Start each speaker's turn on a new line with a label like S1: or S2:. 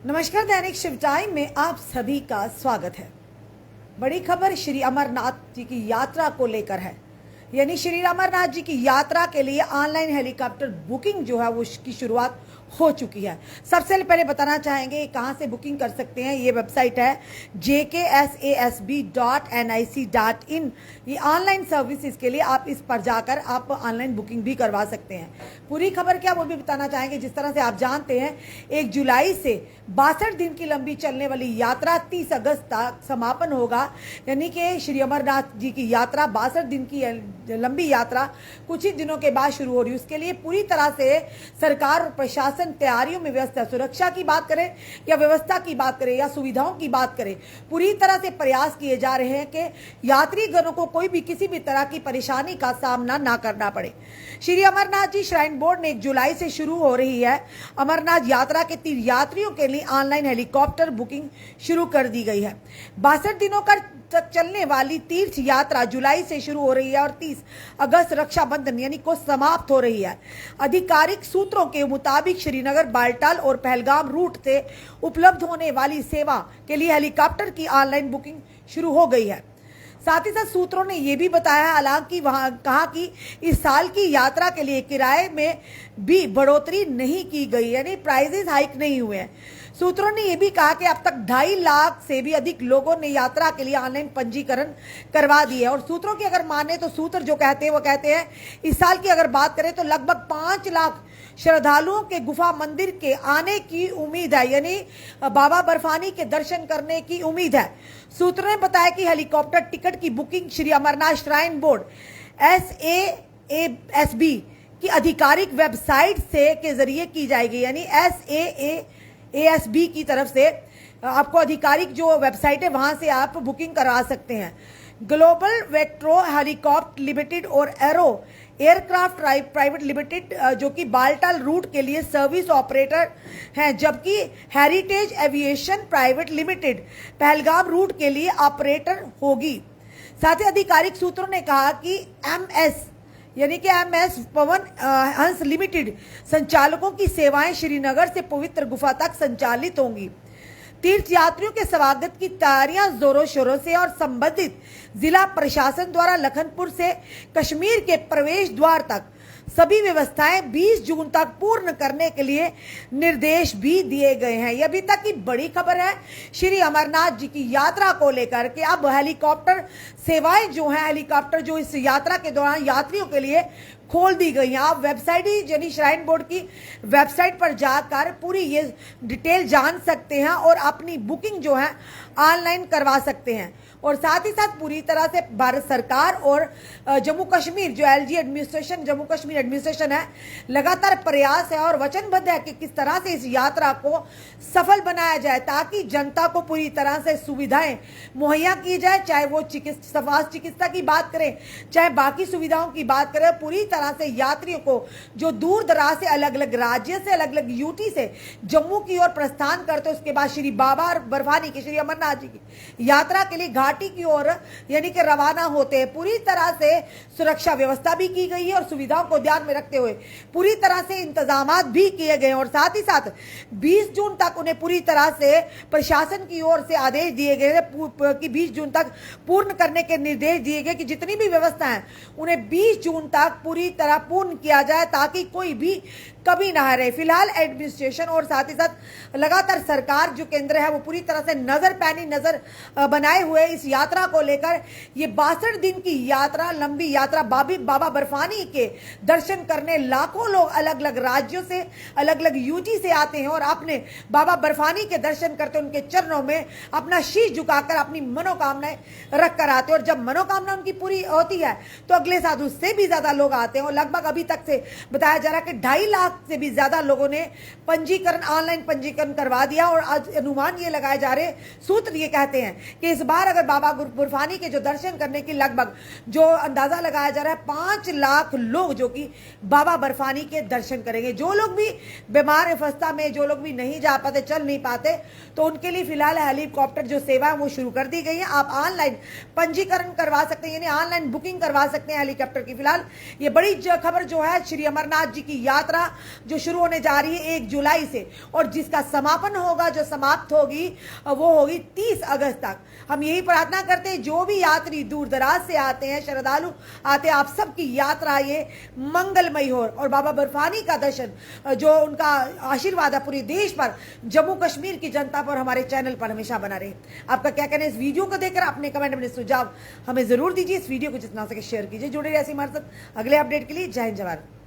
S1: नमस्कार, दैनिक शिव टाइम में आप सभी का स्वागत है। बड़ी खबर श्री अमरनाथ जी की यात्रा को लेकर है। यानी श्री अमरनाथ जी की यात्रा के लिए ऑनलाइन हेलीकॉप्टर बुकिंग जो है वो उसकी शुरुआत हो चुकी है। सबसे पहले बताना चाहेंगे कहां से बुकिंग कर सकते हैं। ये वेबसाइट है jksasb.nic.in। ये ऑनलाइन सर्विसेज के लिए आप इस पर जाकर आप ऑनलाइन बुकिंग भी करवा सकते हैं। पूरी खबर क्या वो भी बताना चाहेंगे। जिस तरह से आप जानते हैं 1 जुलाई से 62 दिन की लंबी चलने वाली यात्रा 30 अगस्त तक समापन होगा। यानी कि श्री अमरनाथ जी की यात्रा 62 दिन की लंबी यात्रा कुछ ही दिनों के बाद शुरू हो रही है। उसके लिए पूरी तरह से सरकार और प्रशासन तैयारियों में व्यस्त है। सुरक्षा की बात करें या व्यवस्था की बात करें या सुविधाओं की बात करें, पूरी तरह से प्रयास किए जा रहे हैं कि यात्रीगणों को कोई भी किसी भी तरह की परेशानी का सामना ना करना पड़े। श्री अमरनाथ जी श्राइन बोर्ड ने 1 जुलाई से शुरू हो रही है अमरनाथ यात्रा के तीर्थ यात्रियों के लिए ऑनलाइन हेलीकॉप्टर बुकिंग शुरू कर दी गई है। 62 दिनों तक चलने वाली तीर्थ यात्रा जुलाई से शुरू हो रही है और 30 अगस्त रक्षाबंधन यानी को समाप्त हो रही है। आधिकारिक सूत्रों के मुताबिक श्रीनगर, बालटाल और पहलगाम रूट से उपलब्ध होने वाली सेवा के लिए हेलीकॉप्टर की ऑनलाइन बुकिंग शुरू हो गई है। साथ ही साथ सूत्रों ने यह भी बताया हालांकि वहां कहा कि इस साल की यात्रा के लिए किराए में भी बढ़ोतरी नहीं की गई, यानी प्राइसेस हाइक नहीं हुए हैं। सूत्रों ने यह भी कहा कि अब तक 2.5 लाख से भी अधिक लोगों ने यात्रा के लिए ऑनलाइन पंजीकरण करवा दिए है। और सूत्रों की अगर माने तो सूत्र जो कहते हैं वो कहते हैं इस साल की अगर बात करें तो लगभग 5 लाख श्रद्धालुओं के गुफा मंदिर के आने की उम्मीद है, यानी बाबा बर्फानी के दर्शन करने की उम्मीद है। सूत्रों ने बताया कि हेलीकॉप्टर टिकट की booking Shri Amarnath shrine board SAASB की आधिकारिक वेबसाइट से के जरिए की जाएगी। यानी SAASB की तरफ से आपको आधिकारिक जो वेबसाइट है वहां से आप बुकिंग करा सकते हैं। ग्लोबल वेक्ट्रो हेलीकॉप्टर लिमिटेड और एरो एयरक्राफ्ट प्राइवेट लिमिटेड जो कि बालटाल रूट के लिए सर्विस ऑपरेटर हैं, जबकि heritage aviation private limited Pahalgam route के लिए ऑपरेटर होगी। साथ ही आधिकारिक सूत्रों ने कहा कि MS पवन हंस लिमिटेड संचालकों की सेवाएं श्रीनगर से पवित्र गुफा तक संचालित होंगी। तीर्थ यात्रियों के स्वागत की तैयारियां जोरों शोरों से और संबंधित जिला प्रशासन द्वारा लखनपुर से कश्मीर के प्रवेश द्वार तक सभी व्यवस्थाएं 20 जून तक पूर्ण करने के लिए निर्देश भी दिए गए हैं। यह अभी तक की बड़ी खबर है श्री अमरनाथ जी की यात्रा को लेकर कि अब हेलीकॉप्टर सेवाएं जो हैं, हेलीकॉप्टर जो इस यात्रा के दौरान यात्रियों के लिए खोल दी गई हैं। आप वेबसाइट यानी श्राइन बोर्ड की वेबसाइट पर जाकर पूरी ये डिटेल जान सकते हैं और अपनी बुकिंग जो है ऑनलाइन करवा सकते हैं। और साथ ही साथ पूरी तरह से भारत सरकार और जम्मू कश्मीर जो LG administration, Jammu Kashmir administration है, लगातार प्रयास है और वचनबद्ध है कि किस तरह से इस यात्रा को सफल बनाया जाए ताकि जनता को पूरी तरह से सुविधाएं मुहैया की जाए। चाहे वो चिकित्सा की बात करें, चाहे बाकी सुविधाओं की बात करें, पूरी तरह से यात्रियों को जो दूर दराज से अलग अलग राज्य से, अलग अलग UT से जम्मू की ओर प्रस्थान करते, उसके बाद श्री बाबा बर्फानी की, श्री अमरनाथ जी की यात्रा के लिए घाटी की ओर यानी कि रवाना होते हैं। पूरी तरह से सुरक्षा व्यवस्था भी की गई है और सुविधाओं को ध्यान में रखते हुए पूरी तरह से इंतजामात भी किए गए हैं। और साथ ही साथ 20 जून तक उन्हें पूरी तरह से प्रशासन की ओर से आदेश दिए गए कि 20 जून तक पूर्ण करने के निर्देश दिए गए कि जितनी भी व्यवस्था है उन्हें 20 जून तक पूरी तरह पूर्ण किया जाए ताकि कोई भी कभी ना रहे। फिलहाल एडमिनिस्ट्रेशन और साथ ही साथ लगातार सरकार जो केंद्र है वो पूरी तरह से नजर बनाए हुए इस यात्रा को लेकर ये 62 दिन की यात्रा, लंबी यात्रा बाबा बर्फानी के दर्शन करने लाखों लोग अलग अलग राज्यों से, अलग अलग UT से आते हैं और अपने बाबा बर्फानी के दर्शन करते, उनके चरणों में अपना शीश झुकाकर अपनी मनोकामनाएं रख कर आते हैं। और जब मनोकामना उनकी पूरी होती है तो अगले साल उससे भी ज्यादा लोग आते हैं। और लगभग अभी तक से बताया जा रहा है कि 2.5 लाख से भी ज्यादा लोगों ने पंजीकरण, ऑनलाइन पंजीकरण करवा दिया। और आज अनुमान ये लगाए जा रहे, सूत्र ये कहते हैं कि इस बार अगर बाबा बर्फानी के जो दर्शन करने की लगभग जो अंदाजा लगाया जा रहा है 5 लाख लोग जो कि बाबा बर्फानी के दर्शन करेंगे। जो लोग भी बीमार अवस्था में, जो लोग भी नहीं जा पाते, चल नहीं पाते, तो उनके लिए फिलहाल हेलीकॉप्टर जो सेवा है वो शुरू कर दी गई है। आप ऑनलाइन पंजीकरण करवा सकते हैं, यानी ऑनलाइन बुकिंग करवा सकते हैं हेलीकॉप्टर की। फिलहाल ये बड़ी खबर जो है श्री अमरनाथ जी की यात्रा जो शुरू होने जा रही है 1 जुलाई से और जिसका समापन होगा, जो समाप्त होगी, वो होगी 30 अगस्त तक। हम यही प्रार्थना करते हैं जो भी यात्री दूर दराज से आते हैं, श्रद्धालु आते हैं, आप सबकी यात्रा ये मंगलमय हो और बाबा बर्फानी का दर्शन, जो उनका आशीर्वाद है पूरे देश पर, जम्मू कश्मीर की जनता पर, हमारे चैनल पर हमेशा बना रहे। आपका क्या कहना है इस वीडियो को देखकर? अपने कमेंट में सुझाव हमें जरूर दीजिए। इस वीडियो को जितना हो सके शेयर कीजिए। जुड़े रहिए ऐसे हमारे साथ अगले अपडेट के लिए। जय हिंद, जवाहर।